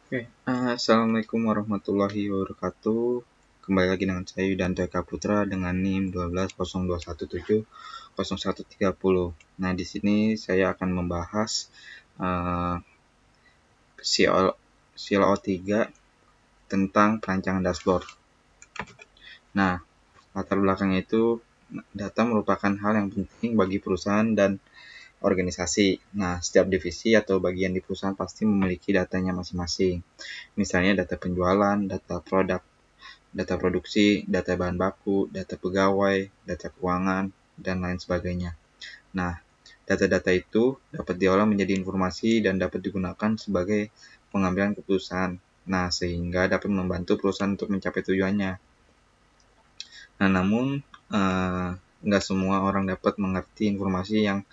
Oke, Assalamualaikum warahmatullahi wabarakatuh. Kembali lagi dengan saya Yudanto Eka Putra dengan NIM 1202170130. Nah, di sini saya akan membahas uh, CLO3 tentang perancangan dashboard. Nah, latar belakangnya itu data merupakan hal yang penting bagi perusahaan dan organisasi. Nah, setiap divisi atau bagian di perusahaan pasti memiliki datanya masing-masing. Misalnya data penjualan, data produk, data produksi, data bahan baku, data pegawai, data keuangan, dan lain sebagainya. Nah, data-data itu dapat diolah menjadi informasi dan dapat digunakan sebagai pengambilan keputusan. Nah, sehingga dapat membantu perusahaan untuk mencapai tujuannya. Nah, namun nggak semua orang dapat mengerti informasi yang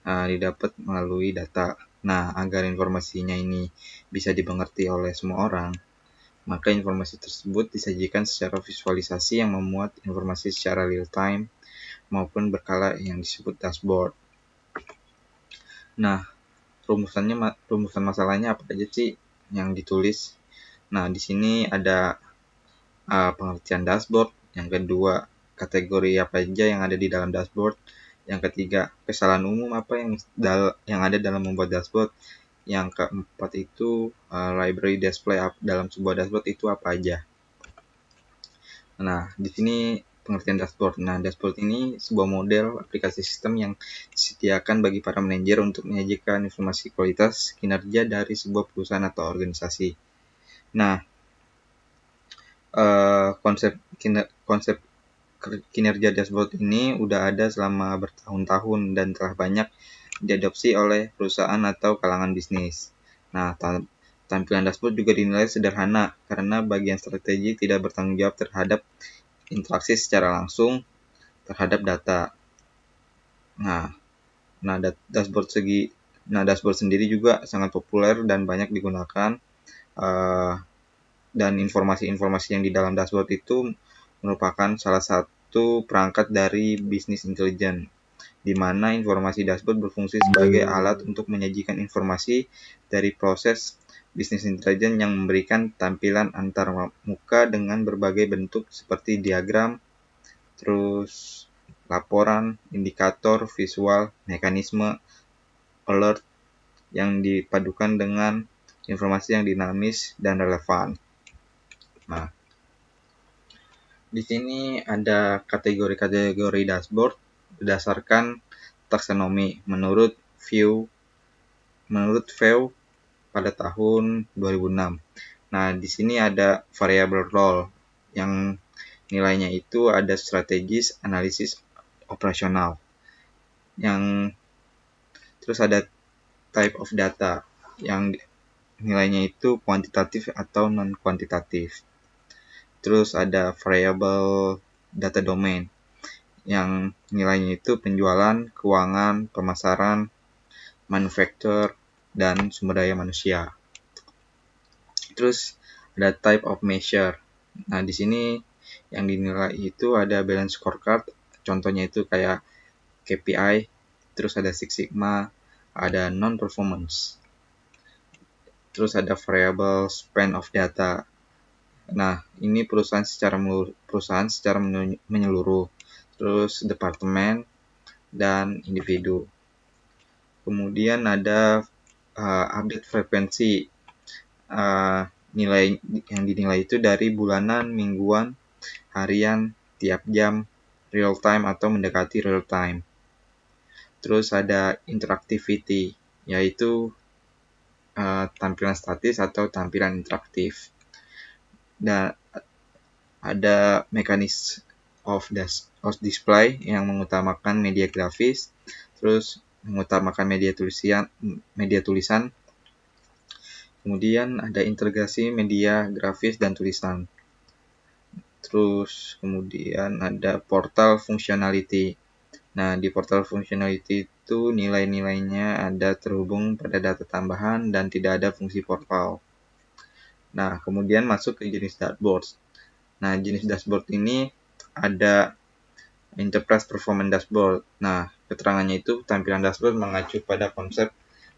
didapat melalui data. Nah, agar informasinya ini bisa dimengerti oleh semua orang, maka informasi tersebut disajikan secara visualisasi yang memuat informasi secara real time maupun berkala yang disebut dashboard. Nah, rumusan masalahnya apa aja sih yang ditulis? Nah, di sini ada pengertian dashboard, yang kedua kategori apa aja yang ada di dalam dashboard, yang ketiga kesalahan umum apa yang ada dalam membuat dashboard, yang keempat itu library display dalam sebuah dashboard itu apa aja. Nah, di sini pengertian dashboard. Nah, dashboard ini sebuah model aplikasi sistem yang disediakan bagi para manajer untuk menyajikan informasi kualitas kinerja dari sebuah perusahaan atau organisasi. Nah, konsep kinerja dashboard ini udah ada selama bertahun-tahun dan telah banyak diadopsi oleh perusahaan atau kalangan bisnis. Nah, tampilan dashboard juga dinilai sederhana karena bagian strategi tidak bertanggung jawab terhadap interaksi secara langsung terhadap data. Nah, dashboard sendiri juga sangat populer dan banyak digunakan. Dan informasi-informasi yang di dalam dashboard itu merupakan salah satu perangkat dari business intelligence, di mana informasi dashboard berfungsi sebagai alat untuk menyajikan informasi dari proses business intelligence yang memberikan tampilan antar muka dengan berbagai bentuk seperti diagram, terus laporan, indikator, visual, mekanisme, alert yang dipadukan dengan informasi yang dinamis dan relevan. Nah, di sini ada kategori-kategori dashboard berdasarkan taksonomi menurut View pada tahun 2006. Nah, di sini ada variable role yang nilainya itu ada strategis, analisis, operasional. Yang terus ada type of data yang nilainya itu kuantitatif atau non kuantitatif. Terus ada variable data domain yang nilainya itu penjualan, keuangan, pemasaran, manufacture, dan sumber daya manusia. Terus ada type of measure. Nah, di sini yang dinilai itu ada balance scorecard, contohnya itu kayak KPI, terus ada Six Sigma, ada non-performance. Terus ada variable span of data. Nah, ini perusahaan secara menyeluruh. Terus departemen dan individu. Kemudian ada update frekuensi. Nilai yang dinilai itu dari bulanan, mingguan, harian, tiap jam, real time atau mendekati real time. Terus ada interactivity, yaitu tampilan statis atau tampilan interaktif. Dan ada mekanisme of display yang mengutamakan media grafis, terus mengutamakan media tulisan. Kemudian ada integrasi media grafis dan tulisan. Terus kemudian ada portal functionality. Nah, di portal functionality itu nilai-nilainya ada terhubung pada data tambahan dan tidak ada fungsi portal. Nah, kemudian masuk ke jenis dashboard. Nah, jenis dashboard ini ada Enterprise Performance Dashboard. Nah, keterangannya itu tampilan dashboard mengacu pada konsep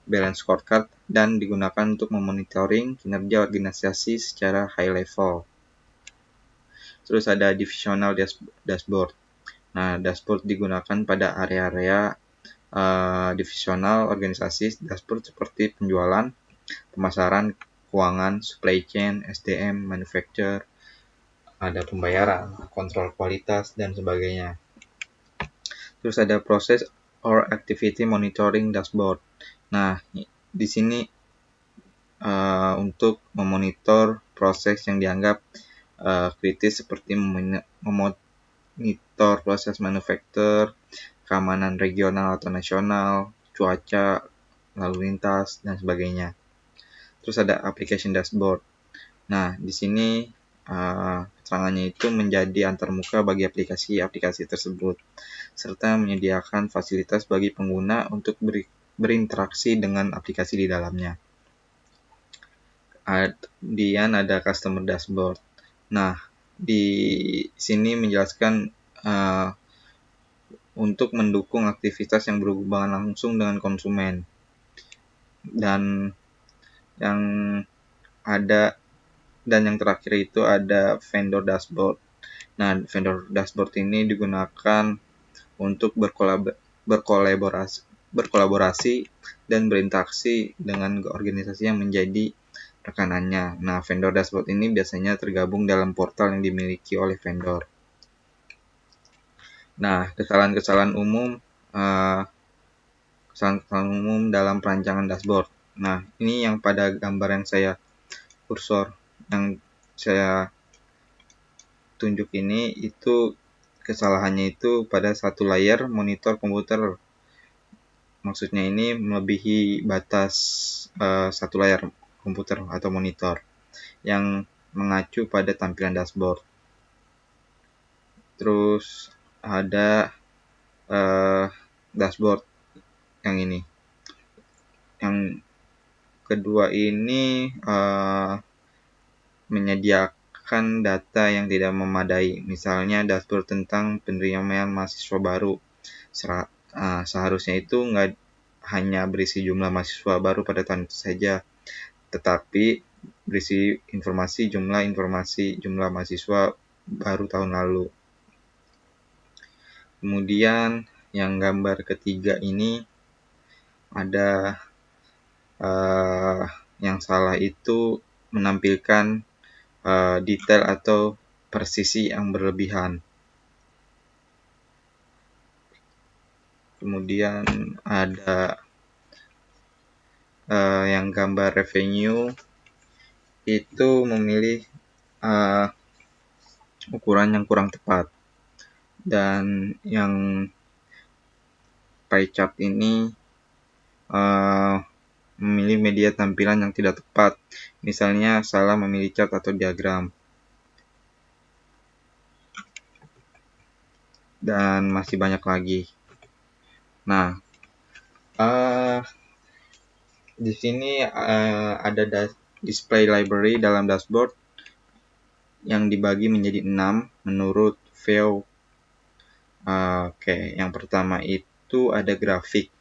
balance scorecard, dan digunakan untuk memonitoring kinerja organisasi secara high level. Terus ada divisional dashboard. Nah, dashboard digunakan pada area-area divisional organisasi. Dashboard seperti penjualan, pemasaran, keuangan, supply chain, SDM, manufacture, ada pembayaran, kontrol kualitas, dan sebagainya. Terus ada proses or activity monitoring dashboard. Nah, di sini untuk memonitor proses yang dianggap kritis seperti memonitor proses manufaktur, keamanan regional atau nasional, cuaca, lalu lintas, dan sebagainya. Terus ada application dashboard. Nah, di sini keterangannya itu menjadi antarmuka bagi aplikasi-aplikasi tersebut, serta menyediakan fasilitas bagi pengguna untuk berinteraksi dengan aplikasi di dalamnya. Kemudian ada customer dashboard. Nah, di sini menjelaskan untuk mendukung aktivitas yang berhubungan langsung dengan konsumen. Dan yang terakhir itu ada vendor dashboard. Nah, vendor dashboard ini digunakan untuk berkolaborasi dan berinteraksi dengan organisasi yang menjadi rekanannya. Nah, vendor dashboard ini biasanya tergabung dalam portal yang dimiliki oleh vendor. Nah, kesalahan-kesalahan umum dalam perancangan dashboard. Nah, ini yang pada gambar yang saya kursor yang saya tunjuk ini, itu kesalahannya itu pada satu layar monitor komputer. Maksudnya ini melebihi batas satu layar komputer atau monitor yang mengacu pada tampilan dashboard. Terus ada dashboard yang ini. Yang kedua ini menyediakan data yang tidak memadai. Misalnya dashboard tentang penerimaan mahasiswa baru. Seharusnya itu nggak hanya berisi jumlah mahasiswa baru pada tahun itu saja, tetapi berisi informasi jumlah mahasiswa baru tahun lalu. Kemudian yang gambar ketiga ini ada yang salah itu menampilkan detail atau presisi yang berlebihan. Kemudian ada yang gambar revenue itu memilih ukuran yang kurang tepat, dan yang pie chart ini memilih media tampilan yang tidak tepat, misalnya salah memilih chart atau diagram. Dan masih banyak lagi. Nah, di sini ada display library dalam dashboard yang dibagi menjadi 6 menurut view. Yang pertama itu ada grafik.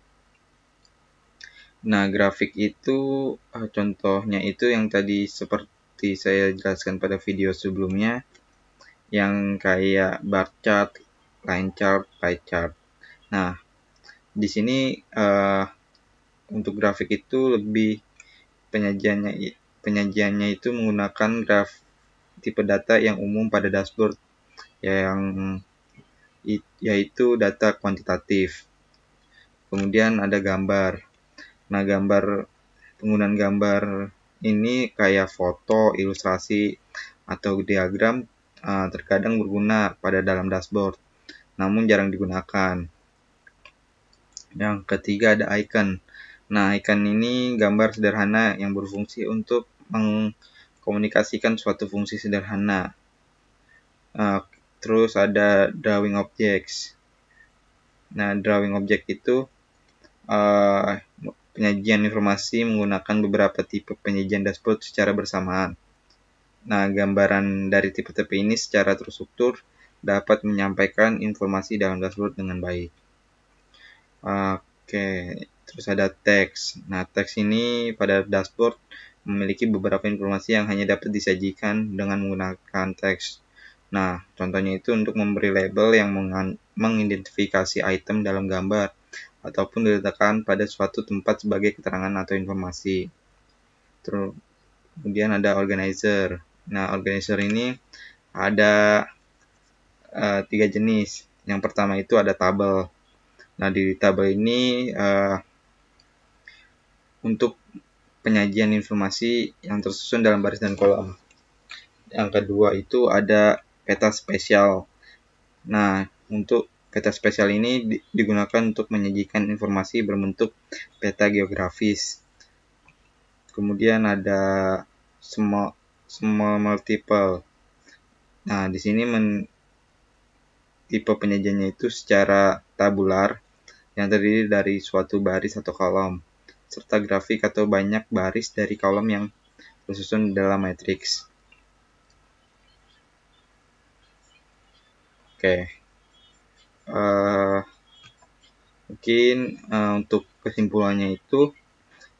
Nah, grafik itu contohnya itu yang tadi seperti saya jelaskan pada video sebelumnya, yang kayak bar chart, line chart, pie chart. Nah, di sini untuk grafik itu lebih penyajiannya itu menggunakan tipe data yang umum pada dashboard, yaitu data kuantitatif. Kemudian ada gambar. Nah, penggunaan gambar ini kayak foto, ilustrasi, atau diagram terkadang berguna pada dalam dashboard, namun jarang digunakan. Yang ketiga ada icon. Nah, icon ini gambar sederhana yang berfungsi untuk mengkomunikasikan suatu fungsi sederhana. Terus ada drawing objects. Nah, drawing object itu penyajian informasi menggunakan beberapa tipe penyajian dashboard secara bersamaan. Nah, gambaran dari tipe-tipe ini secara terstruktur dapat menyampaikan informasi dalam dashboard dengan baik. Terus ada teks. Nah, teks ini pada dashboard memiliki beberapa informasi yang hanya dapat disajikan dengan menggunakan teks. Nah, contohnya itu untuk memberi label yang mengidentifikasi item dalam gambar ataupun diletakkan pada suatu tempat sebagai keterangan atau informasi. Terus kemudian ada organizer. Nah, organizer ini ada 3 jenis. Yang pertama itu ada tabel. Nah, di tabel ini untuk penyajian informasi yang tersusun dalam baris dan kolom. Yang kedua itu ada peta spesial. Nah, untuk peta spesial ini digunakan untuk menyajikan informasi berbentuk peta geografis. Kemudian ada small multiple. Nah, di sini tipe penyajiannya itu secara tabular yang terdiri dari suatu baris atau kolom, serta grafik atau banyak baris dari kolom yang tersusun dalam matriks. Oke, mungkin untuk kesimpulannya itu,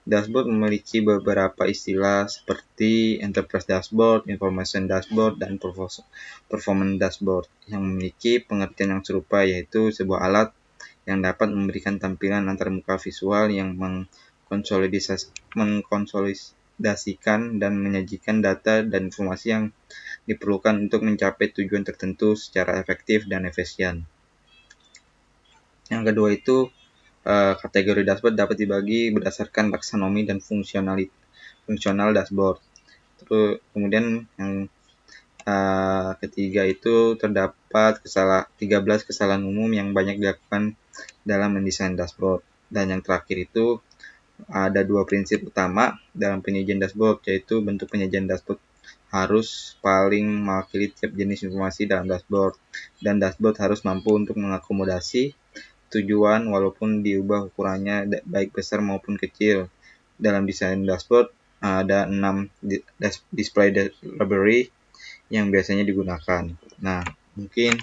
dashboard memiliki beberapa istilah seperti enterprise dashboard, information dashboard, dan performance dashboard yang memiliki pengertian yang serupa, yaitu sebuah alat yang dapat memberikan tampilan antarmuka visual yang mengkonsolidasikan dan menyajikan data dan informasi yang diperlukan untuk mencapai tujuan tertentu secara efektif dan efisien. Yang kedua itu, kategori dashboard dapat dibagi berdasarkan taksonomi dan fungsional dashboard. Terus kemudian yang ketiga itu terdapat 13 kesalahan umum yang banyak dilakukan dalam mendesain dashboard. Dan yang terakhir itu ada 2 prinsip utama dalam penyajian dashboard, yaitu bentuk penyajian dashboard harus paling mewakili tiap jenis informasi dalam dashboard, dan dashboard harus mampu untuk mengakomodasi tujuan walaupun diubah ukurannya baik besar maupun kecil. Dalam desain dashboard ada 6 display library yang biasanya digunakan. Nah, mungkin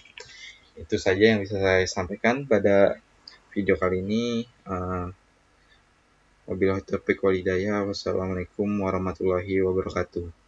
itu saja yang bisa saya sampaikan pada video kali ini. Wabillahi taufiq wal hidayah. Wassalamualaikum warahmatullahi wabarakatuh.